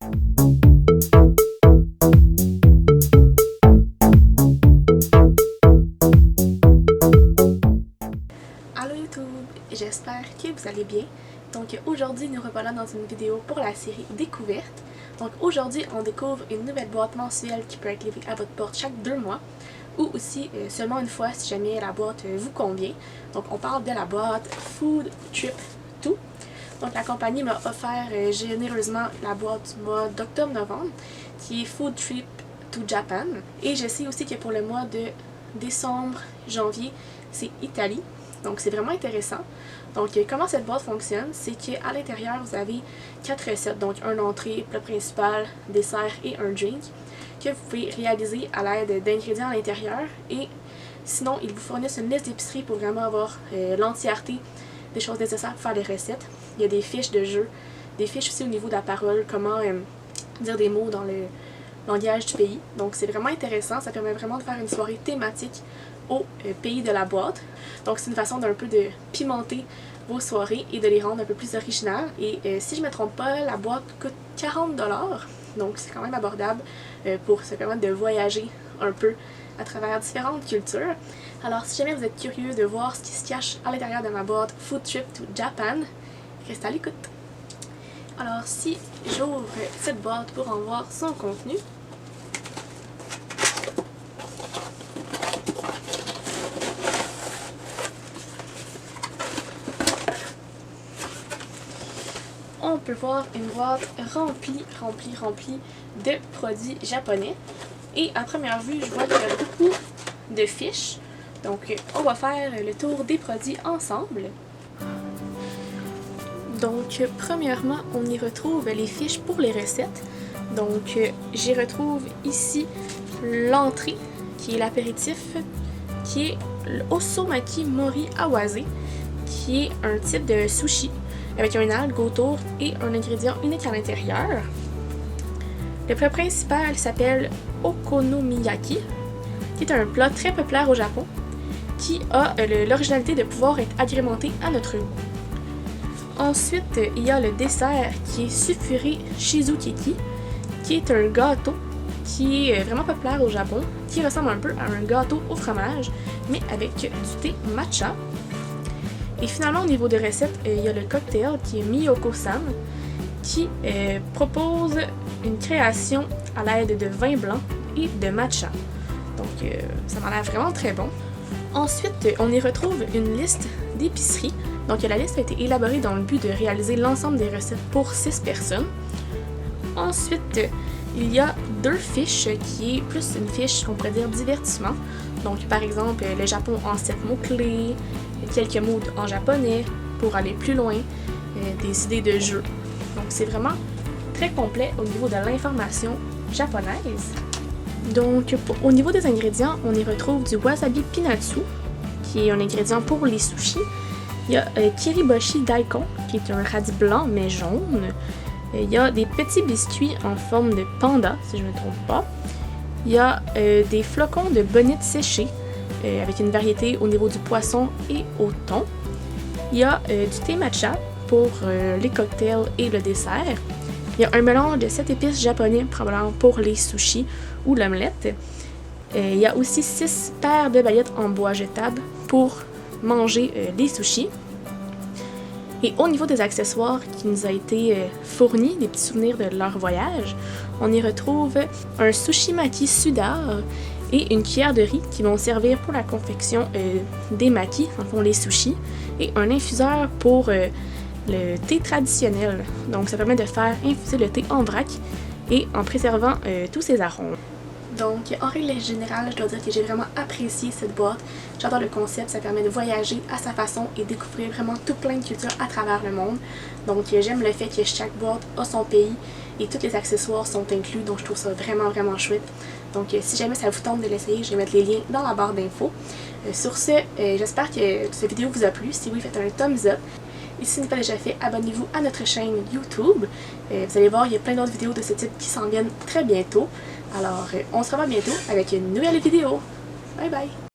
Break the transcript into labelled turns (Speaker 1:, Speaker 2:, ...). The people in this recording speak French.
Speaker 1: Allô YouTube, j'espère que vous allez bien. Donc aujourd'hui nous revoilà dans une vidéo pour la série Découverte. Donc aujourd'hui on découvre une nouvelle boîte mensuelle qui peut être livrée à votre porte chaque 2 mois ou aussi seulement une fois si jamais la boîte vous convient. Donc on parle de la boîte Food Trip 2. Donc la compagnie m'a offert généreusement la boîte du mois d'octobre-novembre qui est Food Trip to Japan. Et je sais aussi que pour le mois de décembre-janvier c'est Italie. Donc c'est vraiment intéressant. Donc comment cette boîte fonctionne, c'est qu'à l'intérieur vous avez 4 recettes, donc un entrée, plat principal, dessert et un drink que vous pouvez réaliser à l'aide d'ingrédients à l'intérieur et sinon ils vous fournissent une liste d'épicerie pour vraiment avoir l'entièreté des choses nécessaires pour faire les recettes. Il y a des fiches de jeu, des fiches aussi au niveau de la parole, comment dire des mots dans le langage du pays. Donc c'est vraiment intéressant, ça permet vraiment de faire une soirée thématique au pays de la boîte. Donc c'est une façon d'un peu de pimenter vos soirées et de les rendre un peu plus originales. Et si je ne me trompe pas, la boîte coûte 40$, donc c'est quand même abordable pour se permettre de voyager un peu à travers différentes cultures. Alors si jamais vous êtes curieux de voir ce qui se cache à l'intérieur de ma boîte Food Trip to Japan, restez à l'écoute. Alors si j'ouvre cette boîte pour en voir son contenu, on peut voir une boîte remplie de produits japonais. Et à première vue, je vois qu'il y a beaucoup de fiches. Donc, on va faire le tour des produits ensemble. Donc, premièrement, on y retrouve les fiches pour les recettes. Donc, j'y retrouve ici l'entrée, qui est l'apéritif, qui est l'Osomaki Mori Awase, qui est un type de sushi avec un algue autour et un ingrédient unique à l'intérieur. Le plat principal s'appelle Okonomiyaki, qui est un plat très populaire au Japon, qui a l'originalité de pouvoir être agrémenté à notre goût. Ensuite, il y a le dessert qui est Sufure Shizukeki, qui est un gâteau qui est vraiment populaire au Japon, qui ressemble un peu à un gâteau au fromage, mais avec du thé matcha. Et finalement, au niveau des recettes, il y a le cocktail qui est Miyoko-san, qui propose une création à l'aide de vin blanc et de matcha. Donc, ça m'a l'air vraiment très bon. Ensuite, on y retrouve une liste d'épiceries. Donc, la liste a été élaborée dans le but de réaliser l'ensemble des recettes pour 6 personnes. Ensuite, il y a 2 fiches qui est plus une fiche qu'on pourrait dire divertissement. Donc, par exemple, le Japon en 7 mots-clés, quelques mots en japonais pour aller plus loin, des idées de jeu. Donc, c'est vraiment très complet au niveau de l'information japonaise. Donc, au niveau des ingrédients, on y retrouve du wasabi pinatsu, qui est un ingrédient pour les sushis. Il y a kiriboshi daikon, qui est un radis blanc mais jaune. Il y a des petits biscuits en forme de panda, si je ne me trompe pas. Il y a des flocons de bonite séchée, avec une variété au niveau du poisson et au thon. Il y a du thé matcha pour les cocktails et le dessert. Il y a un mélange de 7 épices japonais, probablement pour les sushis ou l'omelette. Il y a aussi 6 paires de baguettes en bois jetable pour manger les sushis. Et au niveau des accessoires qui nous a été fournis, des petits souvenirs de leur voyage, on y retrouve un sushi-maki sudar et une cuillère de riz qui vont servir pour la confection des makis, en fond les sushis, et un infuseur pour le thé traditionnel. Donc ça permet de faire infuser le thé en vrac et en préservant tous ses arômes. Donc, en règle générale, je dois dire que j'ai vraiment apprécié cette boîte. J'adore le concept, ça permet de voyager à sa façon et découvrir vraiment tout plein de cultures à travers le monde. Donc, j'aime le fait que chaque boîte a son pays et tous les accessoires sont inclus, donc je trouve ça vraiment chouette. Donc, si jamais ça vous tente de l'essayer, je vais mettre les liens dans la barre d'infos. Sur ce, j'espère que cette vidéo vous a plu. Si oui, faites un thumbs up. Et si ce n'est pas déjà fait, abonnez-vous à notre chaîne YouTube. Vous allez voir, il y a plein d'autres vidéos de ce type qui s'en viennent très bientôt. Alors, on se revoit bientôt avec une nouvelle vidéo. Bye bye!